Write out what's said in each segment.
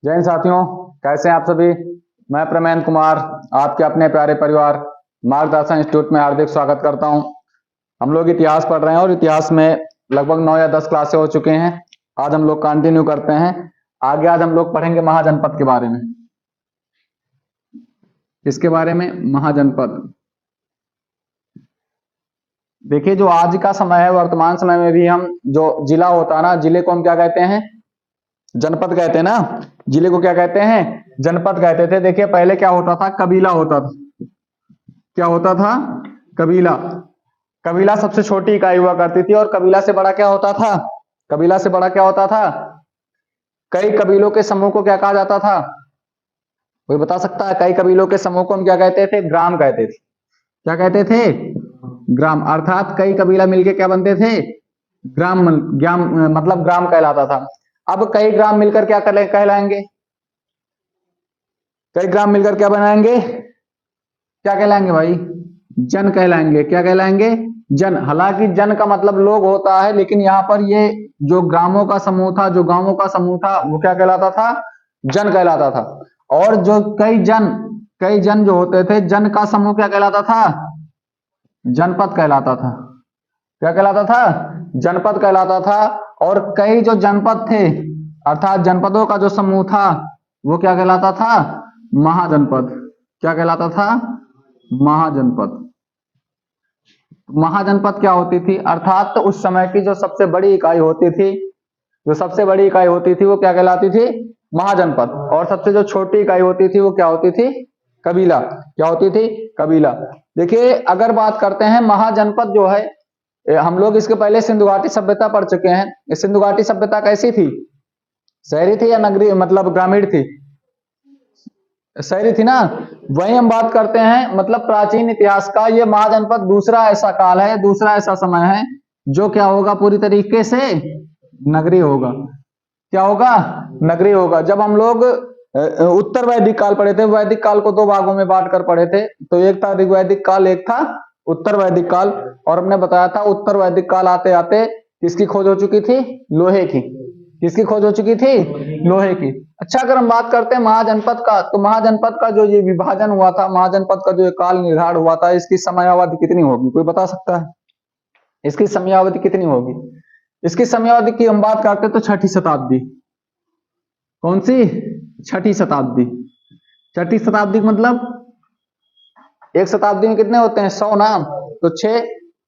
जय हिंद साथियों, कैसे हैं आप सभी। मैं प्रमेंद्र कुमार आपके अपने प्यारे परिवार मार्गदर्शन इंस्टीट्यूट में हार्दिक स्वागत करता हूं। हम लोग इतिहास पढ़ रहे हैं और इतिहास में लगभग 9 या 10 क्लासें हो चुके हैं। आज हम लोग कंटिन्यू करते हैं। आगे आज हम लोग पढ़ेंगे महाजनपद के बारे में। इसके बारे में महाजनपद देखिए, जो आज का समय है, वर्तमान समय में भी हम जो जिला होता है ना, जिले को हम क्या कहते हैं? जनपद कहते हैं ना। जिले को क्या कहते हैं? जनपद कहते थे। देखिए, पहले क्या होता था? कबीला होता था। क्या होता था? कबीला। कबीला सबसे छोटी इकाई हुआ करती थी। और कबीला से बड़ा क्या होता था? कबीला से बड़ा क्या होता था? कई कबीलों के समूह को क्या कहा जाता था? कोई बता सकता है? कई कबीलों के समूह को हम क्या कहते थे? ग्राम कहते थे। क्या कहते थे? ग्राम। अर्थात कई कबीला मिलके क्या बनते थे? ग्राम। ग्राम मतलब ग्राम कहलाता था। अब कई ग्राम मिलकर क्या कहलाएंगे? कई ग्राम मिलकर क्या बनाएंगे? क्या कहलाएंगे भाई? जन कहलाएंगे। क्या कहलाएंगे? जन। हालांकि जन का मतलब लोग होता है, लेकिन यहाँ पर ये जो ग्रामों का समूह था, जो गांवों का समूह था, वो क्या कहलाता था? जन कहलाता था। और जो कई जन जो होते थे, जन का समूह क्या कहलाता था? जनपद कहलाता था। क्या कहलाता था? जनपद कहलाता था। और कई जो जनपद थे, अर्थात जनपदों का जो समूह था, वो क्या कहलाता था? महाजनपद। क्या कहलाता था? महाजनपद। महाजनपद क्या होती थी? अर्थात तो उस समय की जो सबसे बड़ी इकाई होती थी, वो क्या कहलाती थी? महाजनपद। और सबसे जो छोटी इकाई होती थी, वो क्या होती थी? कबीला। क्या होती थी? कबीला। देखिए, अगर बात करते हैं महाजनपद जो है, हम लोग इसके पहले सिंधु घाटी सभ्यता पढ़ चुके हैं। ये सिंधु घाटी सभ्यता कैसी थी? शहरी थी या नगरीय, मतलब ग्रामीण थी? शहरी थी ना। वही हम बात करते हैं, मतलब प्राचीन इतिहास का ये महाजनपद दूसरा ऐसा काल है, दूसरा ऐसा समय है जो क्या होगा? पूरी तरीके से नगरीय होगा। क्या होगा? नगरीय होगा। जब हम लोग उत्तर वैदिक काल पढ़े थे, वैदिक काल को दो भागों में बांट कर पढ़े थे। तो एक था ऋग्वैदिक काल, एक था उत्तर वैदिक काल। और हमने बताया था उत्तर वैदिक काल आते आते किसकी खोज हो चुकी थी? लोहे की। किसकी खोज हो चुकी थी? लोहे की। अच्छा, अगर हम बात करते हैं महाजनपद का, तो महाजनपद का जो ये विभाजन हुआ था, महाजनपद का जो काल निर्धारण हुआ था, इसकी समयावधि कितनी होगी? कोई बता सकता है? इसकी समयावधि कितनी होगी? इसकी समयावधि की हम बात करते हैं तो छठी शताब्दी। कौन सी? छठी शताब्दी। छठी शताब्दी का मतलब एक शताब्दी में कितने होते हैं? 100 नाम। तो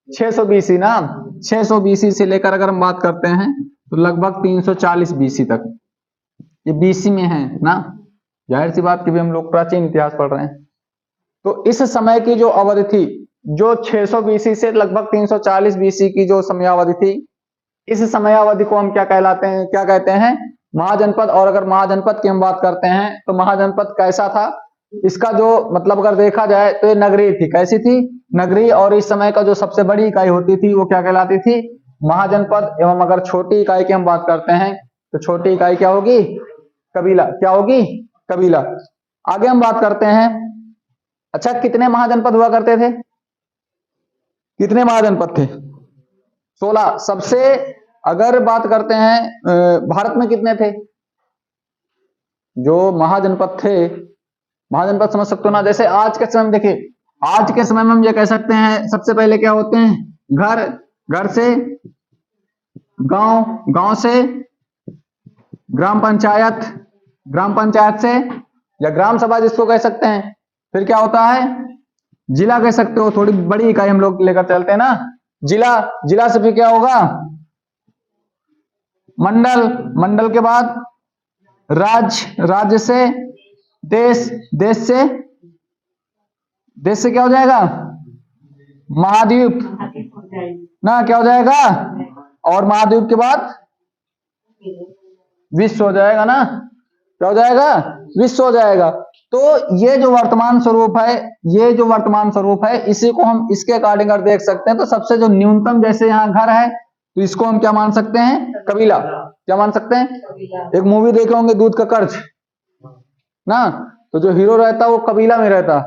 600 बीसी नाम। 600 बीसी से लेकर अगर हम बात करते हैं तो लगभग 340 बीसी तक। ये बीसी में है ना। जाहिर सी बात की भी हम लोग प्राचीन इतिहास पढ़ रहे हैं। तो इस समय की जो अवधि थी, जो 600 बीसी से लगभग 340 बीसी की जो समयावधि थी, इस समयावधि को हम क्या कहलाते हैं? क्या कहते हैं? महाजनपद। और अगर महाजनपद की हम बात करते हैं तो महाजनपद कैसा था? इसका जो मतलब अगर देखा जाए तो ये नगरीय थी। कैसी थी? नगरीय। और इस समय का जो सबसे बड़ी इकाई होती थी, वो क्या कहलाती थी? महाजनपद। एवं अगर छोटी इकाई की हम बात करते हैं तो छोटी इकाई क्या होगी? कबीला। क्या होगी? कबीला। आगे हम बात करते हैं। अच्छा, कितने महाजनपद हुआ करते थे? कितने महाजनपद थे? 16। सबसे अगर बात करते हैं भारत में कितने थे जो महाजनपद थे? महाजनपद समझ सकते हो ना। जैसे आज के समय में देखिए, आज के समय में हम ये कह सकते हैं, सबसे पहले क्या होते हैं? घर। घर से गांव, गांव से ग्राम पंचायत, ग्राम पंचायत से या ग्राम सभा जिसको कह सकते हैं। फिर क्या होता है? जिला कह सकते हो। थोड़ी बड़ी इकाई हम लोग लेकर चलते हैं ना, जिला। जिला से फिर क्या होगा? मंडल। मंडल के बाद राज्य। राज्य से देश। देश से क्या हो जाएगा? महाद्वीप ना। क्या हो जाएगा? और महाद्वीप के बाद विश्व हो जाएगा ना। क्या हो जाएगा? विश्व हो जाएगा। तो ये जो वर्तमान स्वरूप है, इसी को हम इसके अकॉर्डिंग अगर देख सकते हैं तो सबसे जो न्यूनतम, जैसे यहाँ घर है, तो इसको हम क्या मान सकते हैं? कबीला। क्या मान सकते हैं? एक मूवी देखे होंगे, दूध का कर्ज ना। तो जो हीरो रहता है वो कबीला में रहता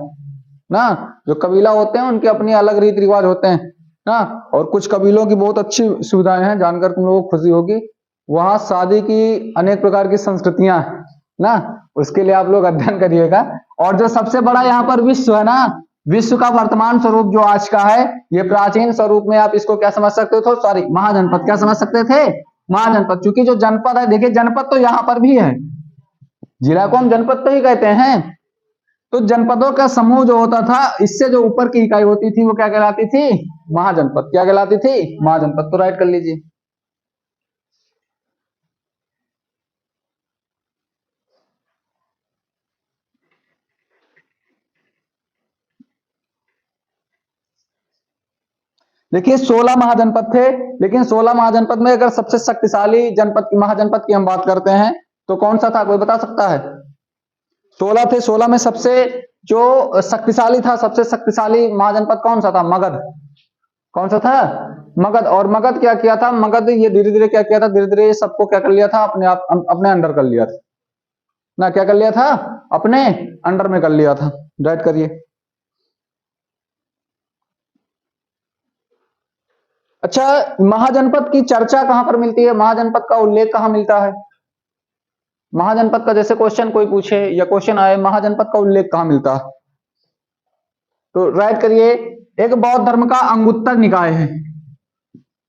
ना। जो कबीला होते हैं उनके अपने अलग रीति रिवाज होते हैं ना। और कुछ कबीलों की बहुत अच्छी सुविधाएं हैं, जानकर तुम लोगों को खुशी होगी। वहां शादी की अनेक प्रकार की संस्कृतियां हैं। ना, उसके लिए आप लोग अध्ययन करिएगा। और जो सबसे बड़ा यहाँ पर विश्व है ना, विश्व का वर्तमान स्वरूप जो आज का है, ये प्राचीन स्वरूप में आप इसको क्या समझ सकते थे, सॉरी महाजनपद क्या समझ सकते थे, महाजनपद। क्योंकि जो जनपद है, देखिए जनपद तो यहाँ पर भी है, जिला को हम जनपद तो ही कहते हैं। तो जनपदों का समूह जो होता था, इससे जो ऊपर की इकाई होती थी वो क्या कहलाती थी, महाजनपद। क्या कहलाती थी, महाजनपद। तो राइट कर लीजिए। देखिए 16 महाजनपद थे, लेकिन 16 महाजनपद में अगर सबसे शक्तिशाली जनपद महाजनपद की हम बात करते हैं तो कौन सा था, कोई बता सकता है? 16 थे, 16 में सबसे जो शक्तिशाली था, सबसे शक्तिशाली महाजनपद कौन सा था, मगध। कौन सा था, मगध। और मगध क्या किया था, मगध ये धीरे धीरे क्या किया था, धीरे धीरे सबको क्या कर लिया था, अपने आप अपने अंडर कर लिया था ना, क्या कर लिया था, अपने अंडर में कर लिया था। राइट करिए। अच्छा, महाजनपद की चर्चा कहां पर मिलती है, महाजनपद का उल्लेख कहां मिलता है? महाजनपद का जैसे क्वेश्चन कोई पूछे या क्वेश्चन आए, महाजनपद का उल्लेख कहां मिलता है? तो राइट करिए। एक बौद्ध धर्म का अंगुत्तर निकाय है।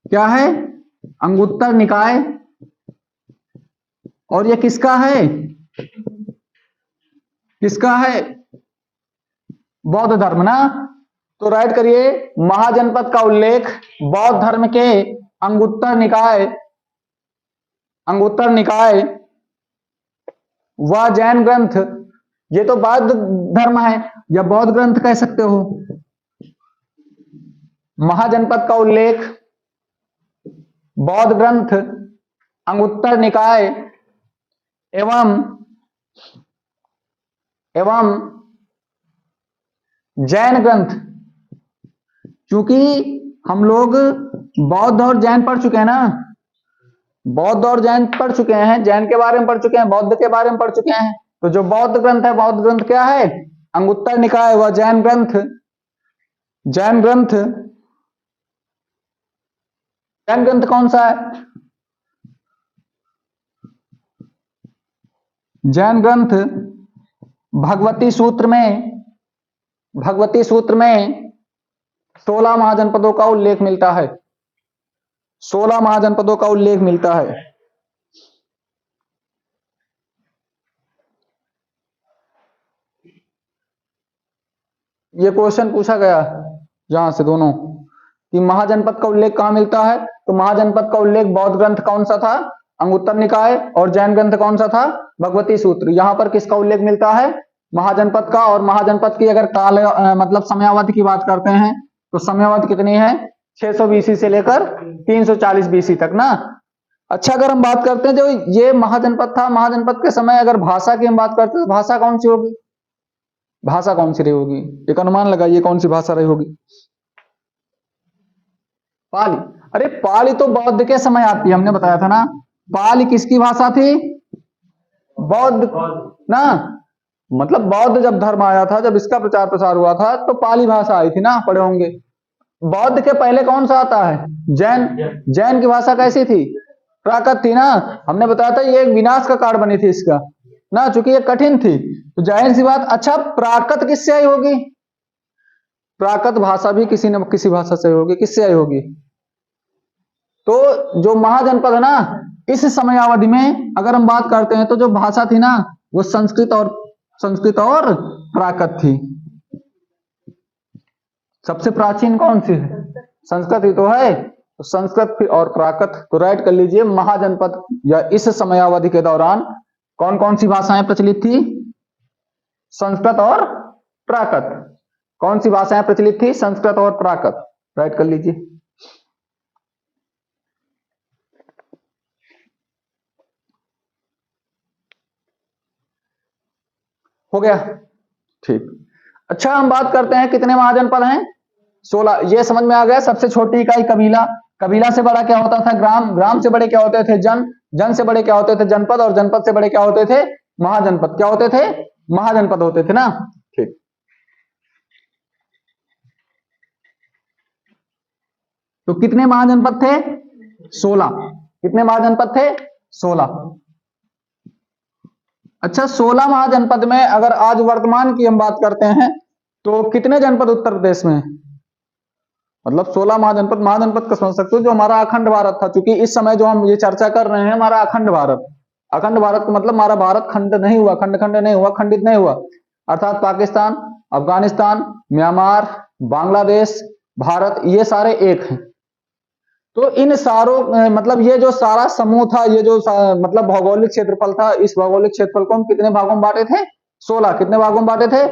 क्या है, अंगुत्तर निकाय। और ये किसका है, किसका है, बौद्ध धर्म ना। तो राइट करिए, महाजनपद का उल्लेख बौद्ध धर्म के अंगुत्तर निकाय, अंगुत्तर निकाय व जैन ग्रंथ, ये तो बौद्ध धर्म है या बौद्ध ग्रंथ कह सकते हो। महाजनपद का उल्लेख बौद्ध ग्रंथ, अंगुत्तर निकाय एवं जैन ग्रंथ। क्योंकि हम लोग बौद्ध और जैन पढ़ चुके हैं ना, बौद्ध और जैन पढ़ चुके हैं, जैन के बारे में पढ़ चुके हैं, बौद्ध के बारे में पढ़ चुके हैं। तो जो बौद्ध ग्रंथ है, बौद्ध ग्रंथ क्या है, अंगुत्तर निकाय व जैन ग्रंथ। जैन ग्रंथ, जैन ग्रंथ कौन सा है, जैन ग्रंथ भगवती सूत्र में, भगवती सूत्र में 16 महाजनपदों का उल्लेख मिलता है, 16 महाजनपदों का उल्लेख मिलता है। ये क्वेश्चन पूछा गया यहां से दोनों कि महाजनपद का उल्लेख कहां मिलता है। तो महाजनपद का उल्लेख बौद्ध ग्रंथ कौन सा था, अंगुत्तर निकाय, और जैन ग्रंथ कौन सा था, भगवती सूत्र। यहां पर किसका उल्लेख मिलता है, महाजनपद का। और महाजनपद की अगर काल मतलब समयावधि की बात करते हैं तो समयावधि कितनी है, 600 बीसी से लेकर 340 बीसी तक ना। अच्छा, अगर हम बात करते हैं जो ये महाजनपद था, महाजनपद के समय अगर भाषा की हम बात करते हैं तो भाषा कौन सी होगी, भाषा कौन सी रही होगी, एक अनुमान लगाइए कौन सी भाषा रही होगी। पाली। अरे पाली तो बौद्ध के समय आती है, हमने बताया था ना। पाली किसकी भाषा थी, बौद्ध ना। मतलब बौद्ध जब धर्म आया था, जब इसका प्रचार प्रसार हुआ था तो पाली भाषा आई थी ना, पढ़े होंगे। बौद्ध के पहले कौन सा आता है, जैन। जैन की भाषा कैसी थी, प्राकृत थी ना। हमने बताया था ये एक विनाश का कारण बनी थी इसका ना, चूंकि ये कठिन थी। तो जाहिर सी बात, अच्छा प्राकृत किससे आई होगी, प्राकृत भाषा भी किसी न किसी भाषा से होगी, किससे आई होगी। तो जो महाजनपद है ना, इस समयावधि में अगर हम बात करते हैं तो जो भाषा थी ना वो संस्कृत और प्राकृत थी। सबसे प्राचीन कौन सी है, संस्कृत ही तो है। तो संस्कृत और प्राकृत। तो राइट कर लीजिए, महाजनपद या इस समयावधि के दौरान कौन कौन सी भाषाएं प्रचलित थी, संस्कृत और प्राकृत। कौन सी भाषाएं प्रचलित थी, संस्कृत और प्राकृत। राइट कर लीजिए। हो गया, ठीक। अच्छा, हम बात करते हैं कितने महाजनपद हैं, 16। ये समझ में आ गया। सबसे छोटी इकाई कबीला, कबीला से बड़ा क्या होता था, ग्राम, ग्राम से बड़े क्या होते थे, जन, जन से बड़े क्या होते थे, जनपद, और जनपद से बड़े क्या होते थे, महाजनपद। क्या होते थे, महाजनपद होते थे ना। ठीक। तो कितने महाजनपद थे, 16। कितने महाजनपद थे, 16। अच्छा, 16 महाजनपद में अगर आज वर्तमान की हम बात करते हैं तो कितने जनपद उत्तर प्रदेश में हैं? मतलब 16 महाजनपद, महाजनपद का समझ सकते हो जो हमारा अखंड भारत था, क्योंकि इस समय जो हम ये चर्चा कर रहे हैं हमारा अखंड भारत, अखंड भारत का मतलब हमारा भारत खंड नहीं हुआ, खंड खंड नहीं हुआ, खंडित नहीं हुआ, अर्थात पाकिस्तान, अफगानिस्तान, म्यांमार, बांग्लादेश, भारत, ये सारे एक हैं। तो इन सारों मतलब ये जो सारा समूह था, ये जो मतलब भौगोलिक क्षेत्रफल था, इस भौगोलिक क्षेत्रफल को हम कितने भागों में बांटे थे? 16। कितने भागों में बांटे थे?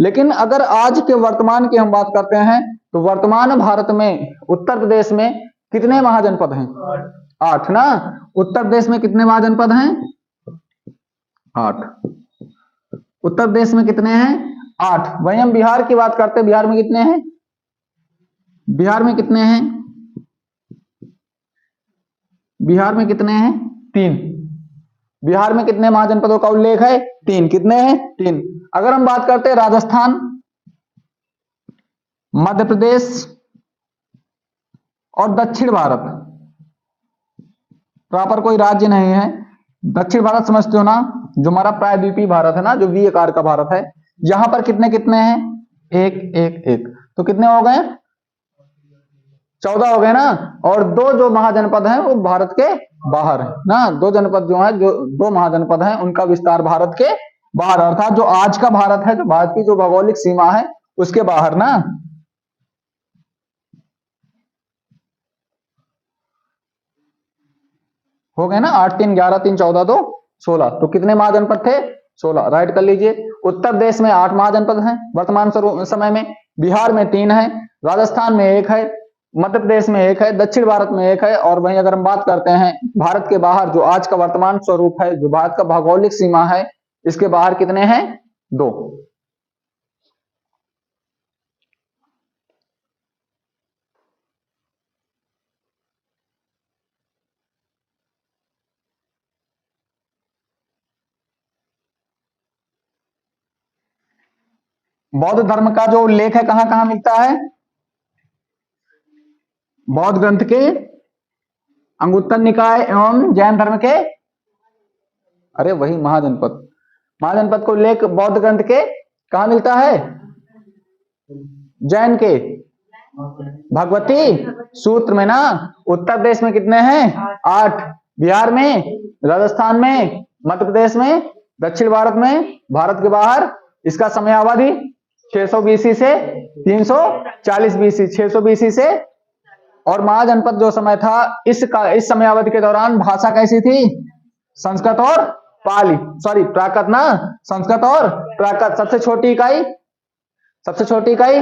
लेकिन अगर आज के वर्तमान की हम बात करते हैं तो वर्तमान भारत में उत्तर प्रदेश में कितने महाजनपद हैं? 8 ना। उत्तर प्रदेश में कितने महाजनपद हैं? 8। उत्तर प्रदेश में कितने हैं? 8। वहीं हम बिहार की बात करते हैं, बिहार में कितने हैं? बिहार में कितने हैं? बिहार में कितने हैं? 3। बिहार में कितने महाजनपदों का उल्लेख है? 3। कितने हैं? 3। अगर हम बात करते हैं राजस्थान, मध्य प्रदेश और दक्षिण भारत, प्रॉपर कोई राज्य नहीं है, दक्षिण भारत समझते हो ना, जो हमारा प्रायद्वीपीय भारत है ना, जो वी आकार का भारत है, यहां पर कितने कितने हैं? 1 1 1। तो कितने हो गए? 14 हो गए ना। और 2 जो महाजनपद हैं वो भारत के बाहर है ना। 2 जनपद जो है, जो 2 महाजनपद हैं उनका विस्तार भारत के बाहर, अर्थात जो आज का भारत है, जो भारत की जो भौगोलिक सीमा है उसके बाहर ना। हो गए ना। 8 3 11 3 14 2 16। तो कितने महाजनपद थे? 16। राइट कर लीजिए। उत्तर प्रदेश में 8 महाजनपद हैं वर्तमान समय में, बिहार में 3 है, राजस्थान में 1 है, मध्य प्रदेश में 1 है, दक्षिण भारत में 1 है। और वहीं अगर हम बात करते हैं भारत के बाहर, जो आज का वर्तमान स्वरूप है, जो भारत का भौगोलिक सीमा है, इसके बाहर कितने हैं? 2। बौद्ध धर्म का जो उल्लेख है कहां कहां मिलता है? बौद्ध ग्रंथ के अंगुत्तर निकाय एवं जैन धर्म के, अरे वही महाजनपद, महाजनपद को उल्लेख बौद्ध ग्रंथ के कहा मिलता है? जैन के भगवती सूत्र में ना। उत्तर प्रदेश में कितने हैं? 8। बिहार में, राजस्थान में, मध्य प्रदेश में, दक्षिण भारत में, भारत के बाहर। इसका समयावधि 600 बीसी से 340 बीसी, 600 बीसी से। और महाजनपद जो समय था, इस समयावधि के दौरान भाषा कैसी थी? संस्कृत और पाली, सॉरी प्राकृत ना, संस्कृत और प्राकृत। सबसे छोटी इकाई, सबसे छोटी इकाई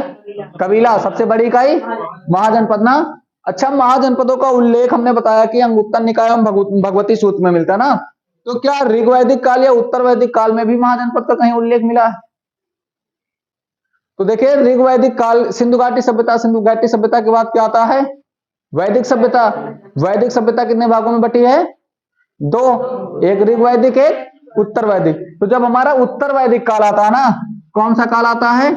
कबीला, सबसे बड़ी इकाई महाजनपद ना। अच्छा, महाजनपदों का उल्लेख हमने बताया कि अंगुत्तर निकाय एवं भगवती सूत्र में मिलता है ना। तो क्या ऋग्वैदिक काल या उत्तर वैदिक काल में भी महाजनपद का कहीं उल्लेख मिला है? तो देखिए, ऋग्वैदिक काल, सिंधु घाटी सभ्यता, सिंधु घाटी सभ्यता के बाद क्या आता है? वैदिक सभ्यता। वैदिक सभ्यता कितने भागों में बटी है? 2। एक ऋग्वैदिक, एक उत्तर वैदिक। तो जब हमारा उत्तर वैदिक काल आता है ना, कौन सा काल आता है?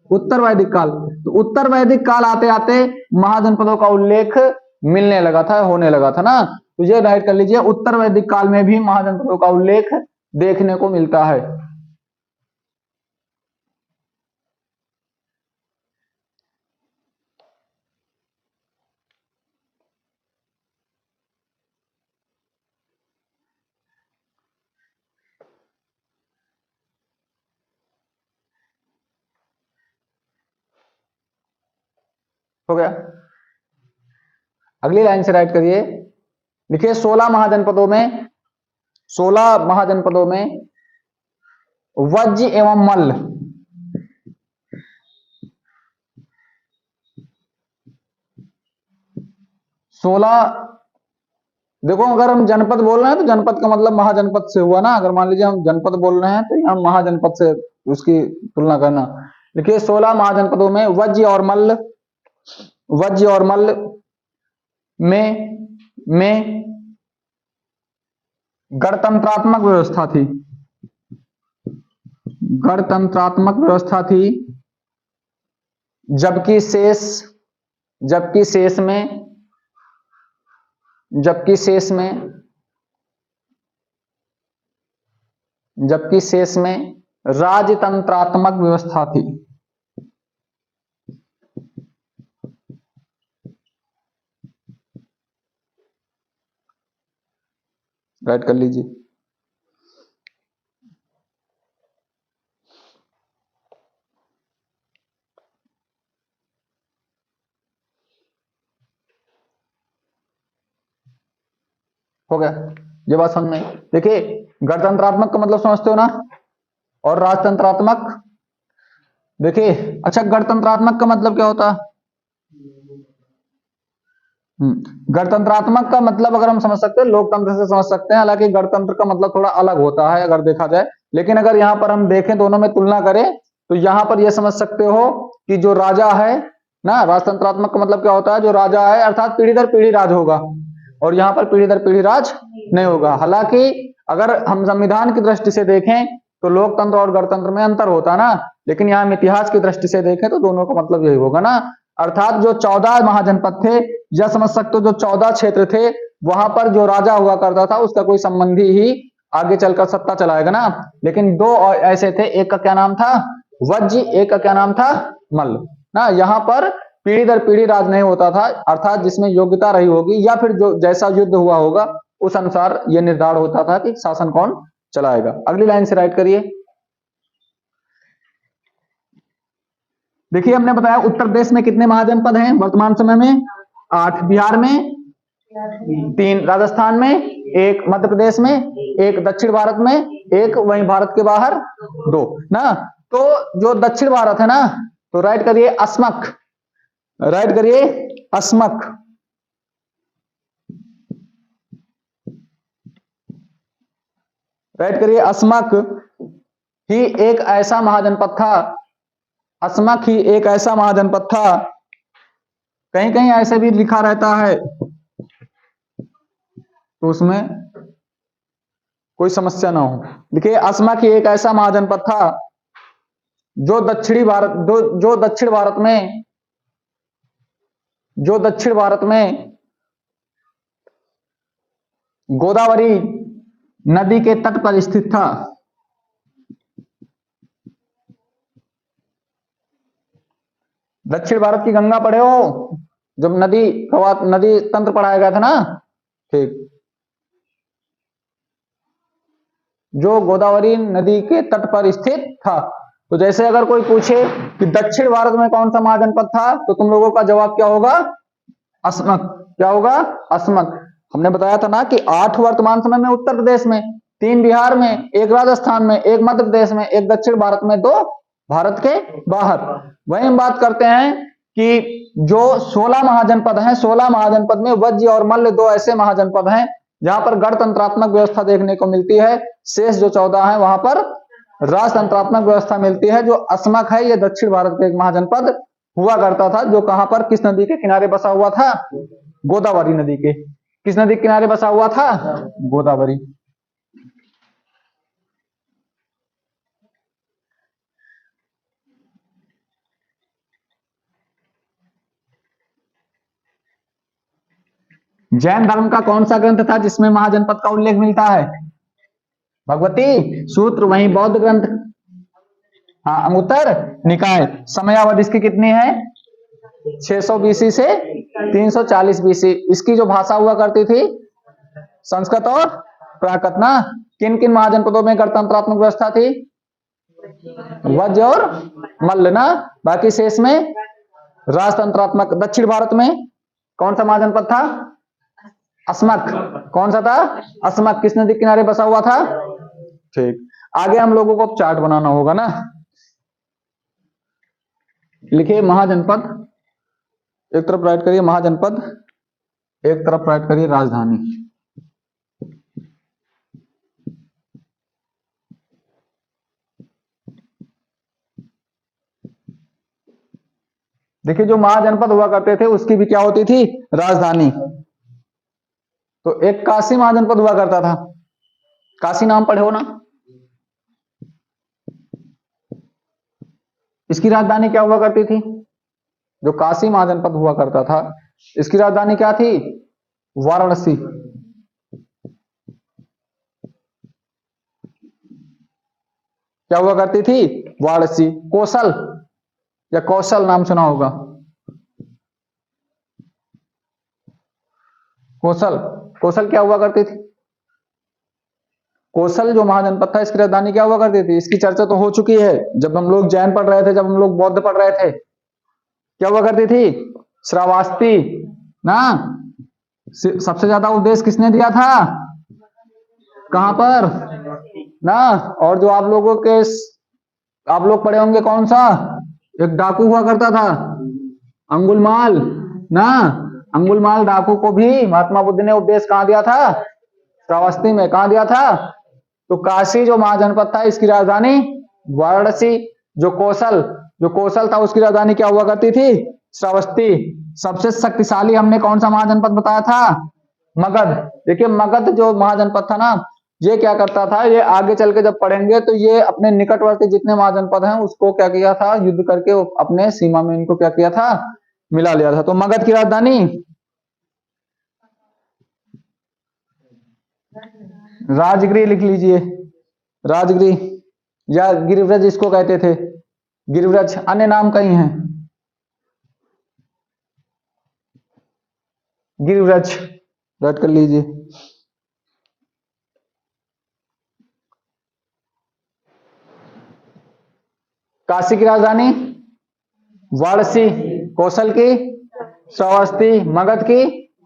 उत्तर वैदिक काल। तो उत्तर वैदिक काल आते आते महाजनपदों का उल्लेख मिलने लगा था, होने लगा था ना। तो ये राइट कर लीजिए, उत्तर वैदिक काल में भी महाजनपदों का उल्लेख देखने को मिलता है। हो गया। अगली लाइन से राइट करिए, लिखिए 16 महाजनपदों में, 16 महाजनपदों में वज्र एवं मल्ल, 16। देखो, अगर हम जनपद बोल रहे हैं तो जनपद का मतलब महाजनपद से हुआ ना। अगर मान लीजिए हम जनपद बोल रहे हैं तो यहाँ महाजनपद से उसकी तुलना करना। देखिए, 16 महाजनपदों में वज्र और मल्ल, वज्र और मल्ल में गणतंत्रात्मक व्यवस्था थी, गणतंत्रात्मक व्यवस्था थी। जबकि शेष, जबकि शेष में, जबकि शेष में जबकि शेष में राजतंत्रात्मक व्यवस्था थी। राइट कर लीजिए। हो गया ये बात समझ में। देखिए गणतंत्रात्मक का मतलब समझते हो ना, और राजतंत्रात्मक। देखिए अच्छा गणतंत्रात्मक का मतलब क्या होता है? गणतंत्रात्मक का मतलब अगर हम समझ सकते हैं लोकतंत्र से समझ सकते हैं, हालांकि गणतंत्र का मतलब थोड़ा अलग होता है अगर देखा जाए। लेकिन अगर यहाँ पर हम देखें दोनों में तुलना करें तो यहाँ पर यह समझ सकते हो कि जो राजा है ना, राजतंत्रात्मक का मतलब क्या होता है, जो राजा है अर्थात पीढ़ी दर पीढ़ी राज होगा, और यहाँ पर पीढ़ी दर पीढ़ी राज नहीं होगा। हालांकि अगर हम संविधान की दृष्टि से देखें तो लोकतंत्र और गणतंत्र में अंतर होता ना, लेकिन यहाँ हम इतिहास की दृष्टि से देखें तो दोनों का मतलब यही होगा ना। अर्थात जो 14 महाजनपद थे, या समझ सकते हो जो 14 क्षेत्र थे, वहां पर जो राजा हुआ करता था उसका कोई संबंधी ही आगे चलकर सत्ता चलाएगा ना। लेकिन दो ऐसे थे, एक का क्या नाम था वज्य, एक का क्या नाम था मल्ल ना। यहाँ पर पीढ़ी दर पीढ़ी राज नहीं होता था, अर्थात जिसमें योग्यता रही होगी या फिर जो जैसा युद्ध हुआ होगा उस अनुसार यह निर्धारण होता था कि शासन कौन चलाएगा। अगली लाइन से राइट करिए। देखिए हमने बताया उत्तर प्रदेश में कितने महाजनपद हैं वर्तमान समय में? 8, बिहार में 3, राजस्थान में 1, मध्य प्रदेश में 1, दक्षिण भारत में 1, वहीं भारत के बाहर 2 ना। तो जो दक्षिण भारत है ना, तो राइट करिए अस्मक, राइट करिए अस्मक। राइट करिए अस्मक ही एक ऐसा महाजनपद था, अस्मक ही एक ऐसा महाजनपद था, कहीं कहीं ऐसे भी लिखा रहता है तो उसमें कोई समस्या ना हो। देखिए अस्मक ही एक ऐसा महाजनपद था जो दक्षिण भारत में गोदावरी नदी के तट पर स्थित था। दक्षिण भारत की गंगा पढ़े हो जब नदी तंत्र पढ़ाया गया था ना, ठीक। जो गोदावरी नदी के तट पर स्थित था। तो जैसे अगर कोई पूछे कि दक्षिण भारत में कौन सा महाजनपद था, तो तुम लोगों का जवाब क्या होगा? अस्मक। क्या होगा? अस्मक। हमने बताया था ना कि 8 वर्तमान समय में उत्तर प्रदेश में, 3 बिहार में, 1 राजस्थान में, 1 मध्य प्रदेश में, 1 दक्षिण भारत में, 2 भारत के बाहर। वही हम बात करते हैं कि जो 16 महाजनपद हैं, 16 महाजनपद में वज्य और मल्ल 2 ऐसे महाजनपद हैं जहां पर गणतंत्रात्मक व्यवस्था देखने को मिलती है। शेष जो 14 है वहां पर राजतंत्रात्मक व्यवस्था मिलती है। जो अस्मक है ये दक्षिण भारत का एक महाजनपद हुआ करता था, जो कहां पर किस नदी के किनारे बसा हुआ था? गोदावरी नदी के। किस नदी के किनारे बसा हुआ था? गोदावरी। जैन धर्म का कौन सा ग्रंथ था जिसमें महाजनपद का उल्लेख मिलता है? भगवती सूत्र। वहीं बौद्ध ग्रंथ, हाँ, अंगुत्तर निकाय। समयावधि इसकी कितनी है? 600 बीसी से 340 बीसी। इसकी जो भाषा हुआ करती थी संस्कृत और प्राकृत ना। किन किन महाजनपदों में गणतंत्रात्मक व्यवस्था थी? वज्र और मल्ल ना। बाकी शेष में राजतंत्रात्मक। दक्षिण भारत में कौन सा महाजनपद था? अस्मक। कौन सा था? अस्मक। किस नदी किनारे बसा हुआ था? ठीक। आगे हम लोगों को चार्ट बनाना होगा ना। लिखिए महाजनपद, एक तरफ राइट करिए महाजनपद, एक तरफ राइट करिए राजधानी। देखिए जो महाजनपद हुआ करते थे उसकी भी क्या होती थी? राजधानी। तो एक काशी महाजनपद हुआ करता था, काशी नाम पढ़े हो ना। इसकी राजधानी क्या हुआ करती थी? जो काशी महाजनपद हुआ करता था इसकी राजधानी क्या थी? वाराणसी। क्या हुआ करती थी? वाराणसी। कौशल या कौशल नाम सुना होगा, कौशल। कौशल क्या हुआ करती थी? कौशल जो महाजनपद था, इसकी राजधानी क्या हुआ करती थी? इसकी चर्चा तो हो चुकी है जब हम लोग जैन पढ़ रहे थे, जब हम लोग बौद्ध पढ़ रहे थे। क्या हुआ करती थी? श्रावस्ती ना। सबसे ज्यादा उपदेश किसने दिया था? कहां पर ना? और जो आप लोगों के, आप लोग पढ़े होंगे कौन सा, एक डाकू हुआ करता था, अंगुलमाल ना। अंगुलमाल डाकू को भी महात्मा बुद्ध ने उपदेश कहां दिया था? श्रावस्ती में। कहां दिया था? तो काशी जो महाजनपद था, इसकी राजधानी वाराणसी। जो कौशल था, उसकी राजधानी क्या हुआ करती थी? श्रावस्ती। सबसे शक्तिशाली हमने कौन सा महाजनपद बताया था? मगध। देखिए मगध जो महाजनपद था ना, ये क्या करता था, ये आगे चल के जब पढ़ेंगे तो ये अपने निकटवर्ती जितने महाजनपद हैं उसको क्या किया था, युद्ध करके अपने सीमा में इनको क्या किया था, मिला लिया था। तो मगध की राजधानी राजगृह लिख लीजिए, राजगृह या गिरिव्रज इसको कहते थे, गिरिव्रज, अन्य नाम कई हैं। गिरिव्रज नोट कर लीजिए। काशी की राजधानी वाराणसी, कौशल की श्रावस्ती, मगध की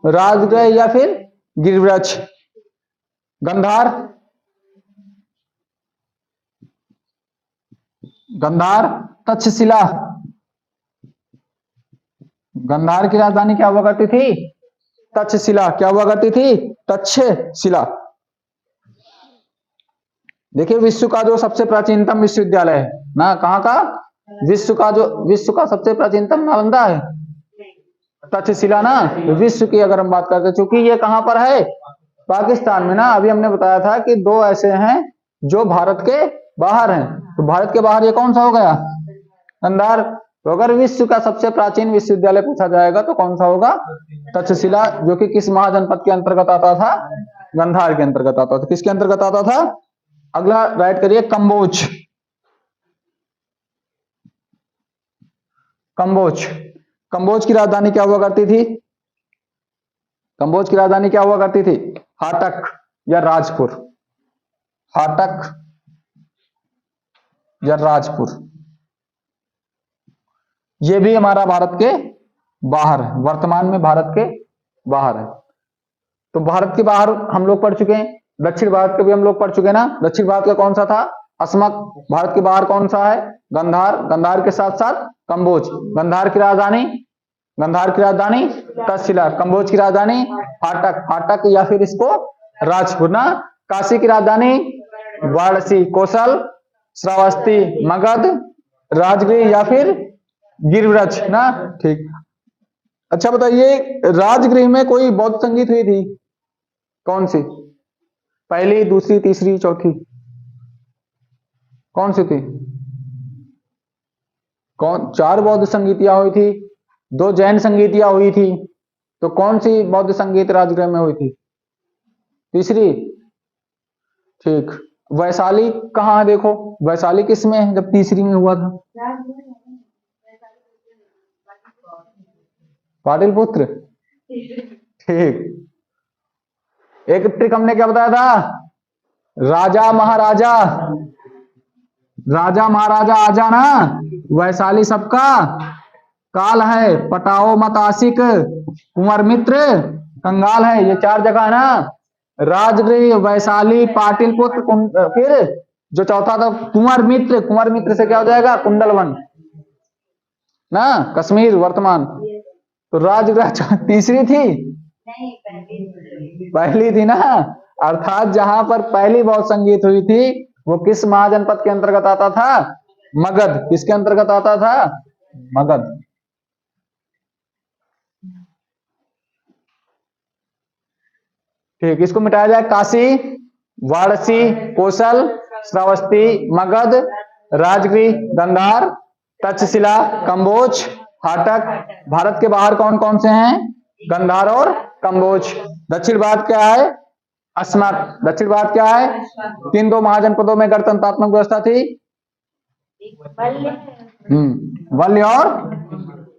राजगृह या फिर गिरिव्रज। गंधार, गंधार तक्षशिला। गंधार की राजधानी क्या हुआ करती थी? तक्षशिला। क्या हुआ करती थी? तक्षशिला। देखिए विश्व का जो सबसे प्राचीनतम विश्वविद्यालय है ना, कहाँ का? विश्व का सबसे प्राचीनतम नालंदा है, तक्षशिला ना। विश्व की अगर हम बात करते हैं, चूंकि ये कहां पर है? पाकिस्तान में ना। अभी हमने बताया था कि दो ऐसे हैं जो भारत के बाहर हैं, तो भारत के बाहर ये कौन सा हो गया? गंधार। तो अगर विश्व का सबसे प्राचीन विश्वविद्यालय पूछा जाएगा तो कौन सा होगा? तक्षशिला, जो कि किस महाजनपद के अंतर्गत आता था? गंधार के अंतर्गत आता था। किसके अंतर्गत आता था? अगला राइट करिए, कंबोज। कंबोज। कंबोज की राजधानी क्या हुआ करती थी? कंबोज की राजधानी क्या हुआ करती थी? हाटक या राजपुर। हाटक या राजपुर। ये भी हमारा भारत के बाहर है, वर्तमान में भारत के बाहर है। तो भारत के बाहर हम लोग पढ़ चुके हैं, दक्षिण भारत के भी हम लोग पढ़ चुके हैं ना। दक्षिण भारत का कौन सा था? अस्मक। भारत के बाहर कौन सा है? गंधार। गंधार के साथ साथ कंबोज। गंधार की राजधानी तक्षशिला। कंबोज की राजधानी हाटक। हाटक या फिर इसको राजपुर ना। काशी की राजधानी वाराणसी। कौशल श्रावस्ती, मगध, राजगृह या फिर गिरिव्रज ना। ठीक। अच्छा बताइए, राजगृह में कोई बौद्ध संगीत हुई थी? कौन सी? पहली, दूसरी, तीसरी, चौथी, कौन सी थी? कौन? 4 बौद्ध संगीतियां हुई थी, 2 जैन संगीतियां हुई थी, तो कौन सी बौद्ध संगीत राजगृह में हुई थी? तीसरी। ठीक। वैशाली कहाँ है? देखो वैशाली किस में है जब तीसरी में हुआ था? पाटलिपुत्र। ठीक। एक ट्रिक हमने क्या बताया था? राजा महाराजा, राजा महाराजा आ जाना, वैशाली सबका काल है, पटाओ मत आशिक, कुंवर मित्र कंगाल है। ये 4 जगह है ना, राजगृह, वैशाली, पाटलिपुत्र, फिर जो चौथा था कुंवर मित्र। कुंवर मित्र से क्या हो जाएगा? कुंडलवन ना, कश्मीर वर्तमान। तो राजगृह तीसरी थी, पहली थी ना। अर्थात जहां पर पहली बौद्ध संगीत हुई थी वो किस महाजनपद के अंतर्गत आता था? मगध। किसके अंतर्गत आता था? मगध। ठीक, इसको मिटाया जाए। काशी, वाराणसी, कौशल, श्रावस्ती, मगध, राजगृह, गंधार, तक्षशिला, कंबोज, हाटक। भारत के बाहर कौन कौन से हैं? गंधार और कंबोज। दक्षिण भारत क्या है? अस्मक। दक्षिण भारत क्या है? 3 महाजनपदों में गणतंत्रात्मक व्यवस्था थी, वल्य और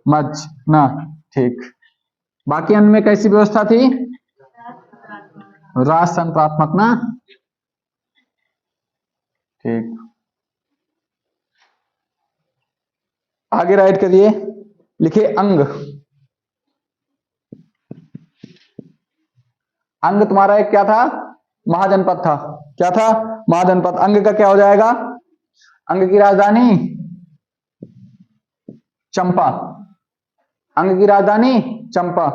मज्ज ना। ठीक, बाकी अन्य में कैसी व्यवस्था थी? राज संप्रात्मक ना। ठीक, आगे राइट करिए, लिखिए अंग। अंग तुम्हारा एक क्या था? महाजनपद था। क्या था? महाजनपद। अंग का क्या हो जाएगा? अंग की राजधानी चंपा। अंग की राजधानी चंपा।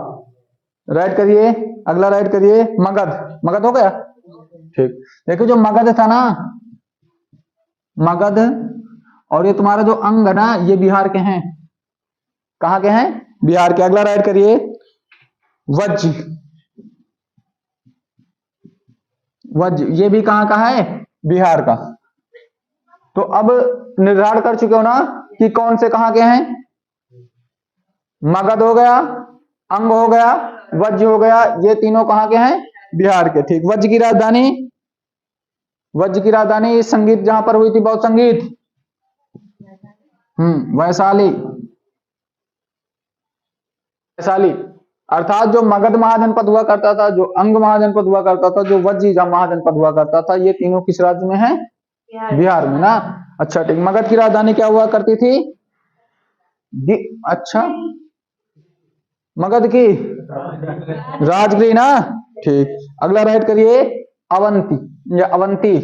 राइट करिए, अगला राइट करिए, मगध। मगध हो गया। ठीक, देखो जो मगध था ना, मगध और ये तुम्हारा जो अंग है ना, ये बिहार के हैं। कहाँ के हैं? बिहार के। अगला राइट करिए, वज्र। वज्र ये भी कहाँ का है? बिहार का। तो अब निर्धारण कर चुके हो ना कि कौन से कहाँ के हैं? मगध हो गया, अंग हो गया, वज्र हो गया, ये तीनों कहाँ के हैं? बिहार के। ठीक, वज्र की राजधानी, वज्र की राजधानी संगीत जहां पर हुई थी, बहुत संगीत, वैशाली। वैशाली अर्थात जो मगध महाजनपद हुआ करता था, जो अंग महाजनपद हुआ करता था, जो वज्र महाजनपद हुआ करता था, ये तीनों किस राज्य में है? बिहार में ना। अच्छा ठीक, मगध की राजधानी क्या हुआ करती थी? अच्छा, मगध की राजगृह ना। ठीक, अगला राइट करिए, अवंती या अवंती।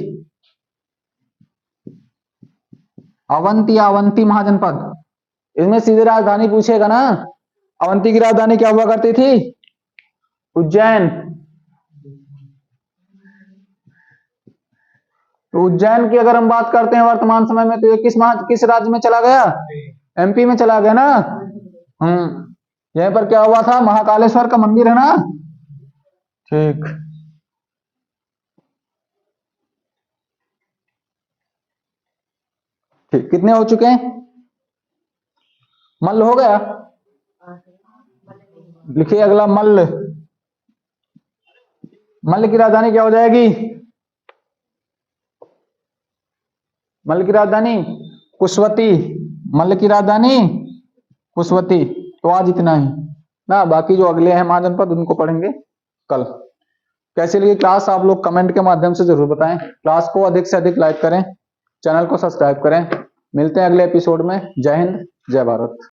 अवंती या अवंती महाजनपद, इसमें सीधे राजधानी पूछेगा ना। अवंती की राजधानी क्या हुआ करती थी? उज्जैन। तो उज्जैन की अगर हम बात करते हैं वर्तमान समय में, तो ये किस राज्य में चला गया? एमपी में चला गया ना। यहीं पर क्या हुआ था? महाकालेश्वर का मंदिर है ना। ठीक, ठीक, कितने हो चुके हैं? मल्ल हो गया। लिखिए अगला, मल्ल। मल्ल की राजधानी क्या हो जाएगी? मल्ल की राजधानी पुष्पवती। मल्ल की राजधानी पुष्पवती। तो आज इतना ही ना, बाकी जो अगले हैं महाजनपद उनको पढ़ेंगे कल। कैसे लगी क्लास आप लोग कमेंट के माध्यम से जरूर बताएं। क्लास को अधिक से अधिक लाइक करें, चैनल को सब्सक्राइब करें। मिलते हैं अगले एपिसोड में। जय हिंद, जय भारत।